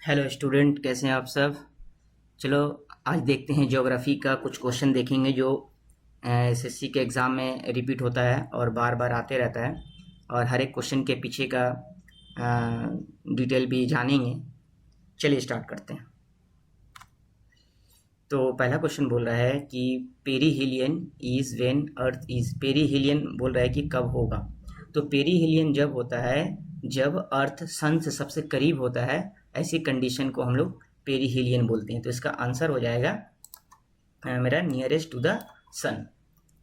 Hello student, कैसे हैं आप सब। चलो आज देखते हैं ज्योग्राफी का कुछ क्वेश्चन देखेंगे जो एसएससी के एग्ज़ाम में रिपीट होता है और बार बार आते रहता है और हर एक क्वेश्चन के पीछे का डिटेल भी जानेंगे। चलिए स्टार्ट करते हैं। तो पहला क्वेश्चन बोल रहा है कि perihelion is when earth is. Perihelion बोल रहा है कि कब होगा। तो पेरीहिलियन जब होता है जब अर्थ सन से सबसे करीब होता है, ऐसी कंडीशन को हम लोग पेरीहिलियन बोलते हैं। तो इसका आंसर हो जाएगा मेरा नियरेस्ट टू द सन।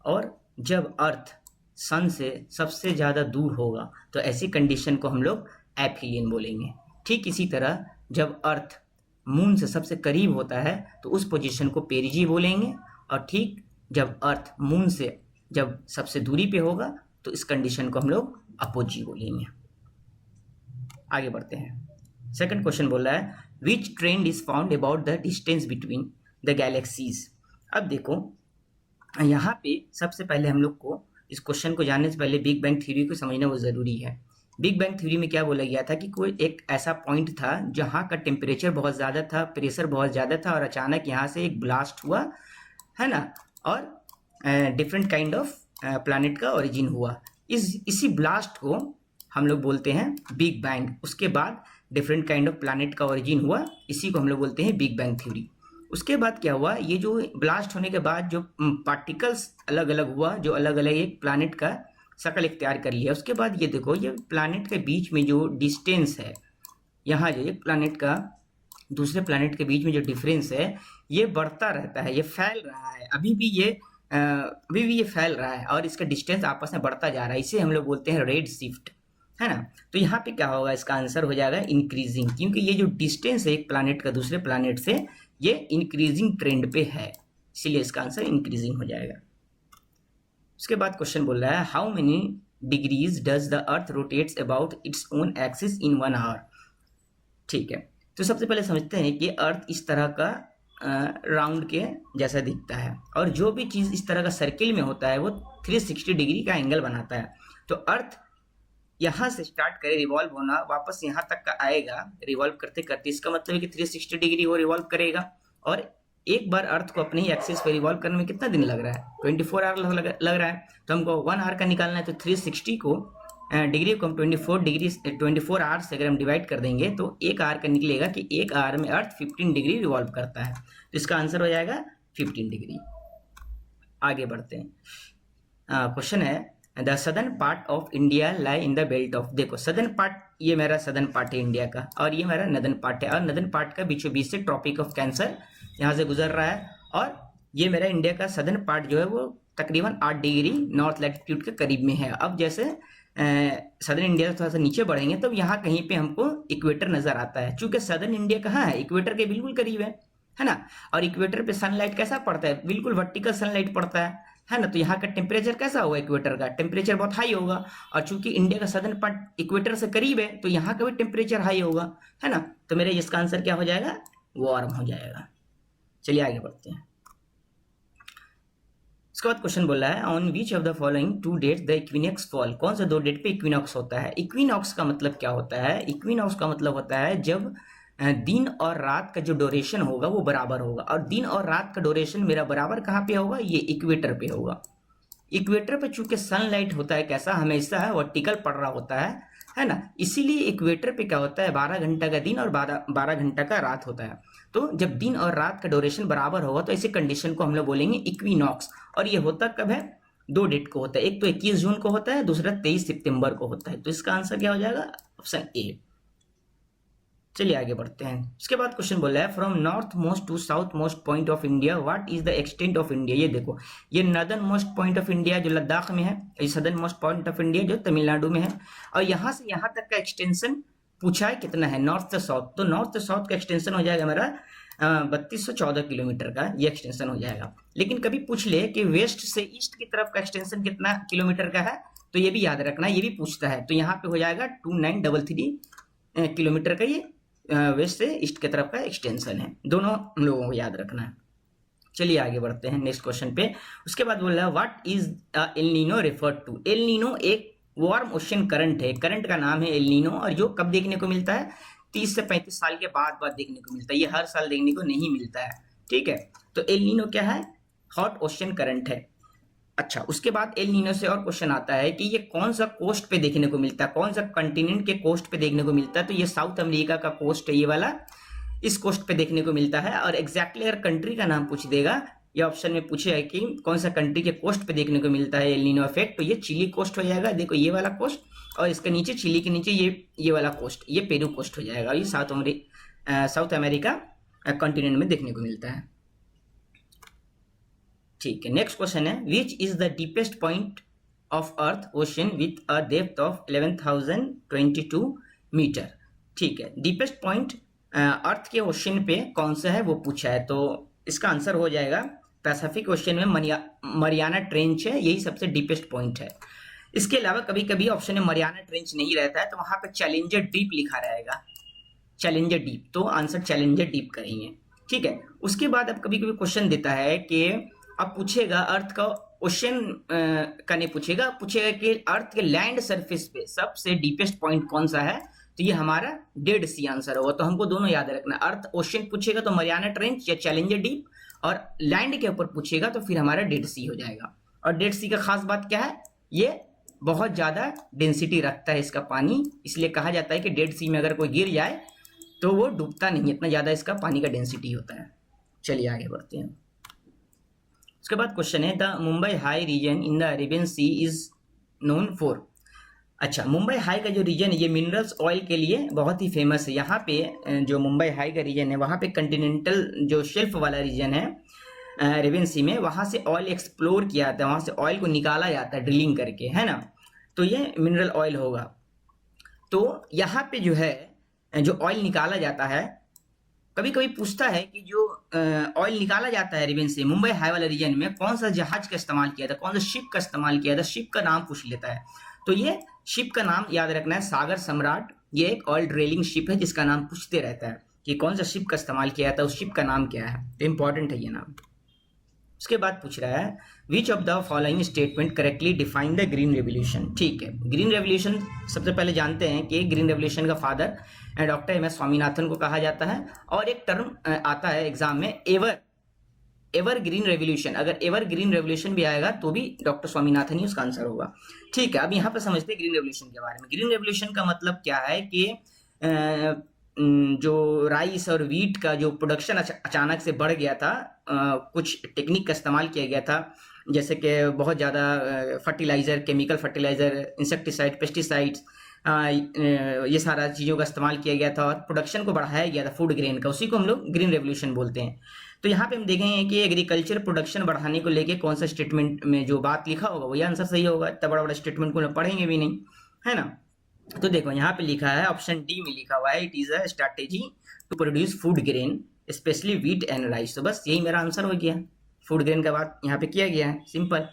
और जब अर्थ सन से सबसे ज़्यादा दूर होगा तो ऐसी कंडीशन को हम लोग एफिलियन बोलेंगे। ठीक इसी तरह जब अर्थ मून से सबसे करीब होता है तो उस पोजीशन को पेरिजी बोलेंगे, और ठीक जब अर्थ मून से जब सबसे दूरी पे होगा तो इस कंडीशन को हम लोग अपोजी बोलेंगे। आगे बढ़ते हैं। सेकंड क्वेश्चन बोल रहा है which trend is found about the distance between the galaxies. अब देखो यहाँ पे सबसे पहले हम लोग को इस क्वेश्चन को जानने से पहले बिग बैंग थ्योरी को समझना वो ज़रूरी है। बिग बैंग थ्योरी में क्या बोला गया था कि कोई एक ऐसा पॉइंट था जहाँ का टेम्परेचर बहुत ज़्यादा था, प्रेशर बहुत ज़्यादा था, और अचानक यहाँ से एक ब्लास्ट हुआ है ना, और डिफरेंट काइंड ऑफ प्लैनेट का ओरिजिन हुआ। इसी ब्लास्ट को हम लोग बोलते हैं बिग बैंग। उसके बाद डिफरेंट काइंड ऑफ प्लैनेट का ओरिजिन हुआ, इसी को हम लोग बोलते हैं बिग बैंग थ्योरी। उसके बाद क्या हुआ, ये जो ब्लास्ट होने के बाद जो पार्टिकल्स अलग अलग हुआ, जो अलग अलग एक प्लैनेट का शक्ल इख्तियार कर लिया। उसके बाद ये देखो, ये प्लैनेट के बीच में जो डिस्टेंस है, यहाँ जो एक प्लैनेट का दूसरे प्लैनेट के बीच में जो डिफरेंस है, ये बढ़ता रहता है, ये फैल रहा है, अभी भी ये फैल रहा है और इसका डिस्टेंस आपस में बढ़ता जा रहा है। इसे हम लोग बोलते हैं रेड शिफ्ट, है ना। तो यहाँ पे क्या होगा, इसका आंसर हो जाएगा इंक्रीजिंग, क्योंकि ये जो डिस्टेंस है एक प्लैनेट का दूसरे प्लैनेट से, ये इंक्रीजिंग ट्रेंड पे है, इसलिए इसका आंसर इंक्रीजिंग हो जाएगा। उसके बाद क्वेश्चन बोल रहा है how many degrees does the earth rotates about its own axis in 1 hour. ठीक है, तो सबसे पहले समझते हैं कि अर्थ इस तरह का राउंड के जैसा दिखता है, और जो भी चीज़ इस तरह का सर्किल में होता है वो 360 डिग्री का एंगल बनाता है। तो अर्थ यहाँ से स्टार्ट करे रिवॉल्व होना, वापस यहाँ तक का आएगा रिवॉल्व करते करते, इसका मतलब है कि 360 डिग्री वो रिवॉल्व करेगा। और एक बार अर्थ को अपने ही एक्सिस पे रिवॉल्व करने में कितना दिन लग रहा है, 24 आवर लग रहा है। तो हमको 1 आवर का निकालना है, तो 360 को डिग्री को हम 24 आवर से अगर हम डिवाइड कर देंगे तो 1 आवर का निकलेगा कि 1 आवर में अर्थ 15 डिग्री रिवॉल्व करता है। तो इसका आंसर हो जाएगा 15 डिग्री। आगे बढ़ते हैं। क्वेश्चन है the southern part of India lie in the belt of. देखो सदर्न पार्ट, ये मेरा सदर्न पार्ट है इंडिया का, और ये मेरा नदर्न पार्ट है, और नदर्न पार्ट का बीचों बीच से ट्रॉपिक ऑफ कैंसर यहाँ से गुजर रहा है, और ये मेरा इंडिया का सदर्न पार्ट जो है वो तकरीबन 8 डिग्री नॉर्थ लैटिट्यूड के करीब में है। अब जैसे सदर्न इंडिया से थोड़ा सा नीचे बढ़ेंगे तब यहाँ कहीं पे हमको इक्वेटर नजर आता है। चूंकि सदर्न इंडिया कहाँ है, इक्वेटर के बिल्कुल करीब है ना, और इक्वेटर पे सनलाइट कैसा पड़ता है, बिल्कुल वर्टिकल सनलाइट पड़ता है ना। तो यहाँ का टेम्परेचर कैसा होगा, इक्वेटर का टेम्परेचर बहुत हाई होगा, और चूंकि इंडिया का सदर्न पार्ट इक्वेटर से करीब है तो यहाँ का भी टेम्परेचर हाई होगा, है ना। तो मेरा इसका आंसर क्या हो जाएगा, वार्म हो जाएगा। चलिए आगे बढ़ते हैं। उसके बाद क्वेश्चन बोला है on which of the following 2 date the equinox fall. कौन से 2 डेट पे इक्विनॉक्स होता है। इक्विनॉक्स का मतलब क्या होता है, इक्विनॉक्स का मतलब होता है जब दिन और रात का जो ड्यूरेशन होगा वो बराबर होगा, और दिन और रात का ड्यूरेशन मेरा बराबर कहाँ पे होगा, ये इक्वेटर पे होगा। इक्वेटर पे चूंकि सनलाइट होता है कैसा, हमेशा वर्टिकल पड़ रहा होता है ना, इसीलिए इक्वेटर पे क्या होता है 12 घंटा का दिन और 12 घंटा का रात होता है। तो जब दिन और रात का ड्यूरेशन बराबर होगा तो ऐसी कंडीशन को हम लोग बोलेंगे इक्विनॉक्स। और ये होता कब है, 2 डेट को होता है, एक तो 21 जून को होता है, दूसरा 23 सितंबर को होता है। तो इसका आंसर क्या हो जाएगा, ऑप्शन ए। चलिए आगे बढ़ते हैं। उसके बाद क्वेश्चन बोला है from north most to south most point of India what is the extent of India. ये देखो, ये northern most point of India जो लद्दाख में है, ये southern most point of India जो तमिलनाडु में है, और यहाँ से यहाँ तक का एक्सटेंशन पूछा है कितना है, नॉर्थ से साउथ। तो नॉर्थ से साउथ का एक्सटेंशन हो जाएगा मेरा 3214 किलोमीटर का ये एक्सटेंशन हो जाएगा। लेकिन कभी पूछ ले कि वेस्ट से ईस्ट की तरफ का एक्सटेंशन कितना किलोमीटर का है, तो ये भी याद रखना, ये भी पूछता है। तो यहाँ पे हो जाएगा 2933 किलोमीटर का ये वेस्ट से ईस्ट की तरफ का एक्सटेंशन है। दोनों हम लोगों को याद रखना है। चलिए आगे बढ़ते हैं नेक्स्ट क्वेश्चन पे। उसके बाद बोल रहा है what is El Nino refer to. El Nino एक वार्म ओशन करंट है, करंट का नाम है एल नीनो, और जो कब देखने को मिलता है, 30 से 35 साल के बाद बाद देखने को मिलता है, ये हर साल देखने को नहीं मिलता है। ठीक है, तो एल नीनो क्या है? हॉट ओशन करंट है। अच्छा, उसके बाद एल नीनो से और क्वेश्चन आता है कि ये कौन सा कोस्ट पे देखने को मिलता है, कौन सा कंटिनेंट के कोस्ट पे देखने को मिलता है? तो ये साउथ अमेरिका का कोस्ट है, ये वाला इस कोस्ट पे देखने को मिलता है। और एग्जैक्टली अगर कंट्री का नाम पूछ देगा, ये ऑप्शन में पूछे है कि कौन सा कंट्री के कोस्ट पे देखने को मिलता है एल नीनो इफेक्ट, तो ये चिली कोस्ट हो जाएगा। देखो ये वाला कोस्ट, और इसके नीचे चिली के नीचे ये वाला कोस्ट, ये पेरू कोस्ट हो जाएगा। ये साउथ अमेरिका कॉन्टिनेंट में देखने को मिलता है। ठीक है, नेक्स्ट क्वेश्चन है, which is the deepest point of earth ocean with a depth of 11,022 metre. ठीक है, डीपेस्ट पॉइंट अर्थ के ओशन पे कौन सा है वो पूछा है, तो इसका आंसर हो जाएगा पैसिफिक ओशन में मरियाना ट्रेंच है, यही सबसे डीपेस्ट पॉइंट है। इसके अलावा कभी कभी ऑप्शन में मरियाना ट्रेंच नहीं रहता है, तो वहां पे चैलेंजर डीप लिखा रहेगा, चैलेंजर डीप, तो आंसर चैलेंजर डीप करेंगे। ठीक है, उसके बाद अब कभी कभी क्वेश्चन देता है कि अब पूछेगा अर्थ का ओशन का नहीं पूछेगा, पूछेगा कि अर्थ के लैंड सरफेस पे सबसे डीपेस्ट पॉइंट कौन सा है, तो ये हमारा डेड सी आंसर होगा। तो हमको दोनों याद रखना, अर्थ ओशन पूछेगा तो मरियाना ट्रेंच या चैलेंजर डीप, और लैंड के ऊपर पूछेगा तो फिर हमारा डेड सी हो जाएगा। और डेड सी का खास बात क्या है, ये बहुत ज्यादा डेंसिटी रखता है इसका पानी, इसलिए कहा जाता है कि डेड सी में अगर कोई गिर जाए तो वो डूबता नहीं, इतना ज्यादा इसका पानी का डेंसिटी होता है। चलिए आगे बढ़ते हैं। उसके बाद क्वेश्चन है, the Mumbai high region in the Arabian sea is known for. अच्छा, मुंबई हाई का जो रीजन है ये मिनरल्स ऑयल के लिए बहुत ही फेमस है। यहाँ पे जो मुंबई हाई का रीजन है, वहाँ पे कंटिनेंटल जो शेल्फ वाला रीजन है अरेबियन सी में, वहाँ से ऑयल एक्सप्लोर किया जाता है, वहाँ से ऑयल को निकाला जाता है ड्रिलिंग करके, है ना, तो ये मिनरल ऑयल होगा। तो यहाँ पे जो है जो ऑयल निकाला जाता है, कभी कभी पूछता है कि जो ऑयल निकाला जाता है अरेबियन से मुंबई हाई वाले रीजन में, कौन सा जहाज का इस्तेमाल किया था, कौन सा शिप का इस्तेमाल किया था, शिप का नाम पूछ लेता है। तो ये शिप का नाम याद रखना है, सागर सम्राट, ये एक ऑयल ड्रिलिंग शिप है जिसका नाम पूछते रहता है कि कौन सा शिप का इस्तेमाल किया था, उस शिप का नाम क्या है, तो इंपॉर्टेंट है ये नाम। उसके बाद पूछ रहा है, which of the following statement correctly define the green revolution. ठीक है, ग्रीन रेवोल्यूशन सबसे पहले जानते हैं कि ग्रीन रेवोल्यूशन का father doctor M S Swaminathan को कहा जाता है, और एक टर्म आता है एग्जाम में, एवर ग्रीन रेवोल्यूशन। अगर एवर ग्रीन रेवोल्यूशन भी आएगा तो भी डॉक्टर स्वामीनाथन ही उसका आंसर होगा। ठीक है, अब यहाँ पे समझते हैं ग्रीन रेवोल्यूशन के बारे में। ग्रीन रेवोल्यूशन का मतलब क्या है कि जो राइस और वीट का जो प्रोडक्शन अचानक से बढ़ गया था, कुछ टेक्निक का इस्तेमाल किया गया था, जैसे कि बहुत ज़्यादा fertiliser, chemical fertiliser, insecticide, pesticides, ये सारा चीज़ों का इस्तेमाल किया गया था और प्रोडक्शन को बढ़ाया गया था फूड ग्रेन का, उसी को हम लोग ग्रीन रेवोल्यूशन बोलते हैं। तो यहाँ पे हम देखेंगे कि एग्रीकल्चर प्रोडक्शन बढ़ाने को लेके कौन सा स्टेटमेंट में जो बात लिखा होगा वही आंसर सही होगा, इतना बड़ा बड़ा स्टेटमेंट को पढ़ेंगे भी नहीं, है ना। तो देखो यहाँ पे लिखा है, ऑप्शन डी में लिखा हुआ है, it is a strategy to produce food grain specially wheat and rice. तो बस यही मेरा आंसर हो गया, फूड ग्रेन का बात यहाँ पे किया गया है, सिंपल।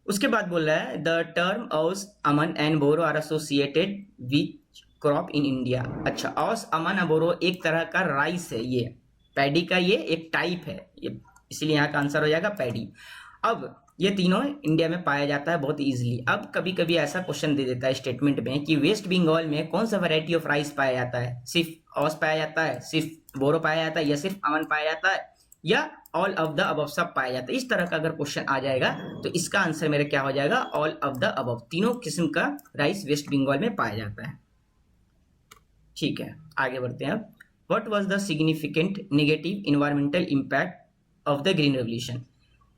उसके बाद बोल रहा है, the term Aus, Aman and Boro are associated which crop in India. अच्छा, औस, अमन और बोरो एक तरह का राइस है, ये पैडी का ये एक टाइप है, ये इसलिए यहाँ का आंसर हो जाएगा पैडी। अब ये तीनों इंडिया में पाया जाता है बहुत इजीली। अब कभी कभी ऐसा क्वेश्चन दे देता है स्टेटमेंट में कि वेस्ट बंगाल में कौन सा वैरायटी ऑफ राइस पाया जाता है, सिर्फ औस पाया जाता है, सिर्फ बोरो पाया जाता है, या सिर्फ अमन पाया जाता है, या ऑल ऑफ द अबव सब पाया जाता है। इस तरह का अगर क्वेश्चन आ जाएगा तो इसका आंसर मेरा क्या हो जाएगा, ऑल ऑफ द अबव, तीनों किस्म का राइस वेस्ट बंगाल में पाया जाता है। ठीक है, आगे बढ़ते हैं। अब what was the significant negative environmental impact of the green revolution.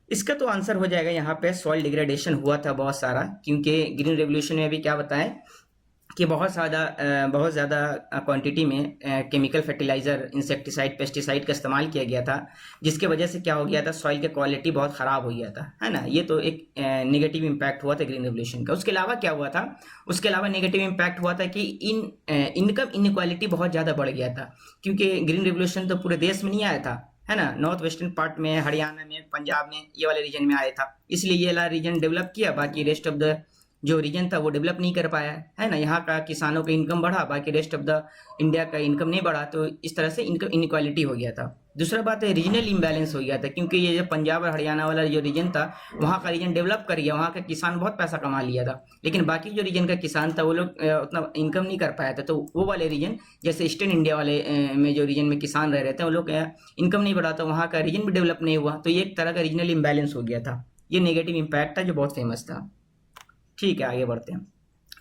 इसका तो आंसर हो जाएगा यहाँ पे सॉइल डिग्रेडेशन हुआ था बहुत सारा, क्योंकि ग्रीन रेवोल्यूशन में अभी क्या बताएं कि बहुत ज़्यादा क्वांटिटी में केमिकल फर्टिलाइज़र, इंसेक्टिसाइड, पेस्टिसाइड का इस्तेमाल किया गया था, जिसके वजह से क्या हो गया था, सॉइल की क्वालिटी बहुत ख़राब हो गया था, है ना। ये तो एक नेगेटिव इम्पैक्ट हुआ था ग्रीन रेवोल्यूशन का। उसके अलावा क्या हुआ था, उसके अलावा नेगेटिव इम्पैक्ट हुआ था कि इनकम इनक्वालिटी बहुत ज़्यादा बढ़ गया था, क्योंकि ग्रीन रेवोल्यूशन तो पूरे देश में नहीं आया था, है ना, नॉर्थ वेस्टर्न पार्ट में, हरियाणा में, पंजाब में, ये वाले रीजन में आया था, इसलिए ये वाला रीजन डेवलप किया, बाकी रेस्ट ऑफ द जो रीजन था वो डेवलप नहीं कर पाया, है ना। यहाँ का किसानों का इनकम बढ़ा, बाकी रेस्ट ऑफ द इंडिया का इनकम नहीं बढ़ा, तो इस तरह से इनकम इनक्वालिटी हो गया था। दूसरा बात है रीजनल इम्बैलेंस हो गया था, क्योंकि ये जो पंजाब और हरियाणा वाला जो रीजन था, वहाँ का रीजन डेवलप कर गया, वहाँ का किसान बहुत पैसा कमा लिया था, लेकिन बाकी जो रीजन का किसान था वो लोग उतना इनकम नहीं कर पाया था। तो वो वाले रीजन, जैसे ईस्टर्न इंडिया वाले में जो रीजन में किसान रह रहे थे, वो लोग इनकम नहीं बढ़ा था, वहाँ का रीजन भी डेवलप नहीं हुआ, तो ये एक तरह का रीजनल इम्बैलेंस हो गया था। ये नेगेटिव इम्पैक्ट था जो बहुत फेमस था। ठीक है, आगे बढ़ते हैं।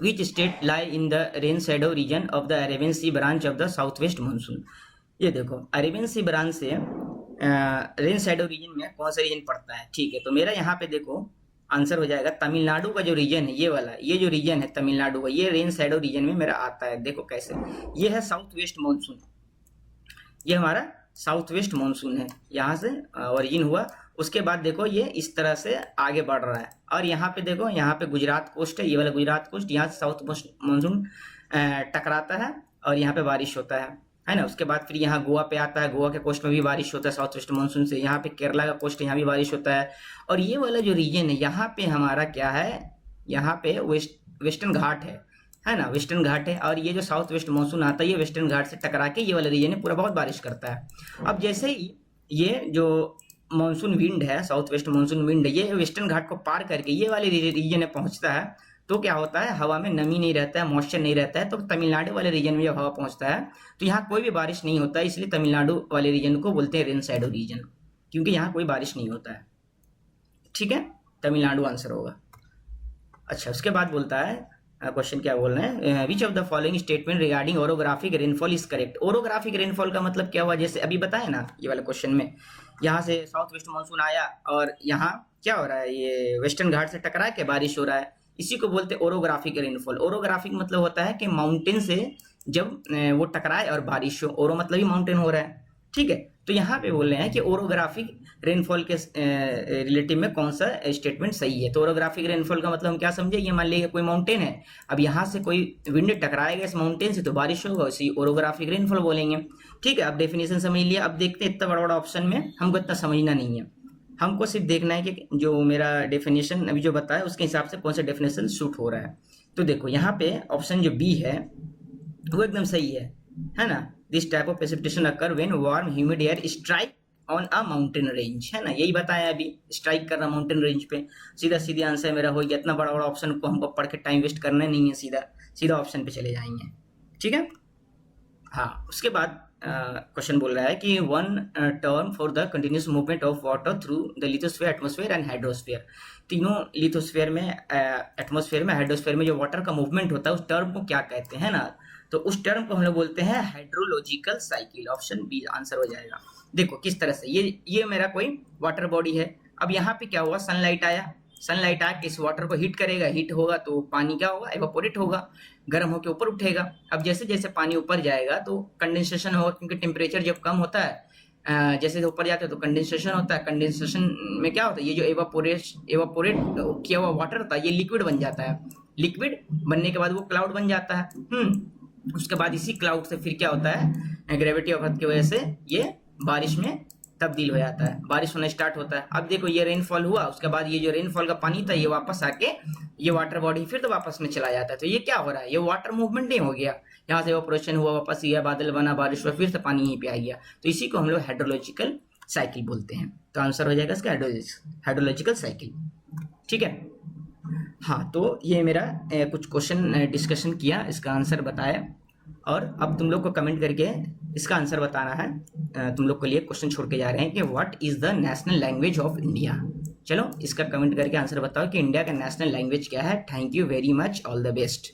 Which state lie in the rain shadow region of the Arabian sea branch of the south west monsoon. ये देखो, अरेबियन सी ब्रांच से रेन शैडो रीजन में कौन सा रीजन पड़ता है। ठीक है, तो मेरा यहाँ पे देखो आंसर हो जाएगा तमिलनाडु का जो रीजन है, ये वाला, ये जो रीजन है तमिलनाडु का, ये रेन शैडो रीजन में मेरा आता है। देखो कैसे, ये है साउथ वेस्ट मानसून, ये हमारा साउथ वेस्ट मानसून है, यहाँ से ओरिजिन हुआ। उसके बाद देखो ये इस तरह से आगे बढ़ रहा है, और यहाँ पे देखो, यहाँ पे गुजरात कोस्ट है, ये वाला गुजरात कोस्ट, यहाँ से साउथ वेस्ट मानसून टकराता है और यहाँ पे बारिश होता है ना। उसके बाद फिर यहाँ गोवा पे आता है, गोवा के कोस्ट में भी बारिश होता है साउथ वेस्ट मानसून से। यहाँ पे केरला का कोस्ट है, यहाँ भी बारिश होता है। और ये वाला जो रीजन है, यहाँ पे हमारा क्या है, यहाँ पे वेस्टर्न घाट है ना, वेस्टर्न घाट है। और ये जो साउथ वेस्ट मानसून आता है, ये वेस्टर्न घाट से टकरा के ये वाला रीजन है पूरा बहुत बारिश करता है। अब जैसे ही ये जो मानसून विंड है, साउथ वेस्ट मानसून विंड है, ये वेस्टर्न घाट को पार करके ये वाले रीजन में पहुंचता है, तो क्या होता है, हवा में नमी नहीं रहता है, मॉइस्चर नहीं रहता है। तो तमिलनाडु वाले रीजन में जब हवा पहुंचता है तो यहाँ कोई भी बारिश नहीं होता है, इसलिए तमिलनाडु वाले रीजन को बोलते हैं रेन शैडो रीजन, क्योंकि यहाँ कोई बारिश नहीं होता है। ठीक है, तमिलनाडु आंसर होगा। अच्छा, उसके बाद बोलता है क्वेश्चन क्या बोल रहे हैं, विच of the following statement regarding orographic rainfall is correct. Orographic rainfall का मतलब क्या हुआ, जैसे अभी बताया ना ये वाले क्वेश्चन में, यहाँ से साउथ वेस्ट मानसून आया और यहाँ क्या हो रहा है, ये वेस्टर्न घाट से टकरा के बारिश हो रहा है, इसी को बोलते हैं ओरोग्राफिक रेनफॉल। ओरोग्राफिक मतलब होता है कि माउंटेन से जब वो टकराए और बारिश हो, ओरो मतलब ही माउंटेन हो रहा है। ठीक है, तो यहाँ पे बोल रहे हैं कि ओरोग्राफिक रेनफॉल के रिलेटिव में कौन सा स्टेटमेंट सही है। तो ओरोग्राफिक रेनफॉल का मतलब हम क्या समझे, ये मान लीजिए कोई माउंटेन है, अब यहाँ से कोई विंड टकराएगा इस माउंटेन से तो बारिश होगा, इसी ओरोग्राफिक रेनफॉल बोलेंगे। ठीक है, अब डेफिनेशन समझ लिया। अब देखते हैं, इतना बड़ा बड़ा ऑप्शन में हमको इतना समझना नहीं है, हमको सिर्फ देखना है कि जो मेरा डेफिनेशन अभी जो बताया उसके हिसाब से कौन सा डेफिनेशन सूट हो रहा है। तो देखो यहाँ पे ऑप्शन जो बी है वो एकदम सही है ना। This type of precipitation occur when warm humid air strike on a mountain range, है ना, यही बताया अभी, स्ट्राइक कर रहा माउंटेन रेंज पे। सीधा सीधे आंसर मेरा हो गया। इतना बड़ा बड़ा ऑप्शन को हमको पढ़ के टाइम वेस्ट करना नहीं है, सीधा सीधा ऑप्शन पे चले जाएंगे। ठीक है, हाँ। उसके बाद क्वेश्चन बोल रहा है कि one term for the continuous movement of water through the lithosphere, atmosphere and hydrosphere. तीनों लिथोस्फीयर में, एटमॉस्फेयर में, हाइड्रोस्फीयर में जो वाटर का मूवमेंट होता है उस टर्म को क्या कहते हैं ना, तो उस टर्म को हम लोग बोलते हैं hydrological cycle. Option B answer हो जाएगा। देखो किस तरह से, ये मेरा कोई वाटर बॉडी है। अब यहाँ पे क्या हुआ, सनलाइट आया, सनलाइट आके इस वाटर को हीट करेगा, हीट होगा तो पानी क्या होगा, एवापोरेट होगा, गर्म होकर ऊपर उठेगा। अब जैसे जैसे पानी ऊपर जाएगा तो कंडेंसेशन होगा, क्योंकि टेम्परेचर जब कम होता है, जैसे ऊपर जाते हैं तो कंडेंसेशन होता है। कंडेंसेशन में क्या होता है, ये जो एवापोरेट किया हुआ वाटर था ये लिक्विड बन जाता है। लिक्विड बनने के बाद वो क्लाउड बन जाता है। उसके बाद इसी क्लाउड से फिर क्या होता है, ग्रेविटी ऑफ अर्थ की वजह से ये बारिश में तब्दील हो जाता है, बारिश होना स्टार्ट होता है। अब देखो ये रेनफॉल हुआ, उसके बाद ये जो रेनफॉल का पानी था ये वापस आके ये वाटर बॉडी फिर तो वापस में चला जाता है। तो ये क्या हो रहा है, ये वाटर मूवमेंट नहीं हो गया, यहाँ से इवेपोरेशन हुआ, वापस ये बादल बना, बारिश हुआ, फिर से पानी यहीं पे आ गया। तो इसी को हम लोग हाइड्रोलॉजिकल साइकिल बोलते हैं। तो आंसर हो जाएगा इसका हाइड्रोलॉजिकल साइकिल। ठीक है, हाँ। तो ये मेरा कुछ क्वेश्चन डिस्कशन किया, इसका आंसर बताया, और अब तुम लोग को कमेंट करके इसका आंसर बताना है। तुम लोग के लिए क्वेश्चन छोड़ के जा रहे हैं कि what is the national language of India. चलो इसका कमेंट करके आंसर बताओ कि इंडिया का नेशनल लैंग्वेज क्या है। Thank you very much, all the best.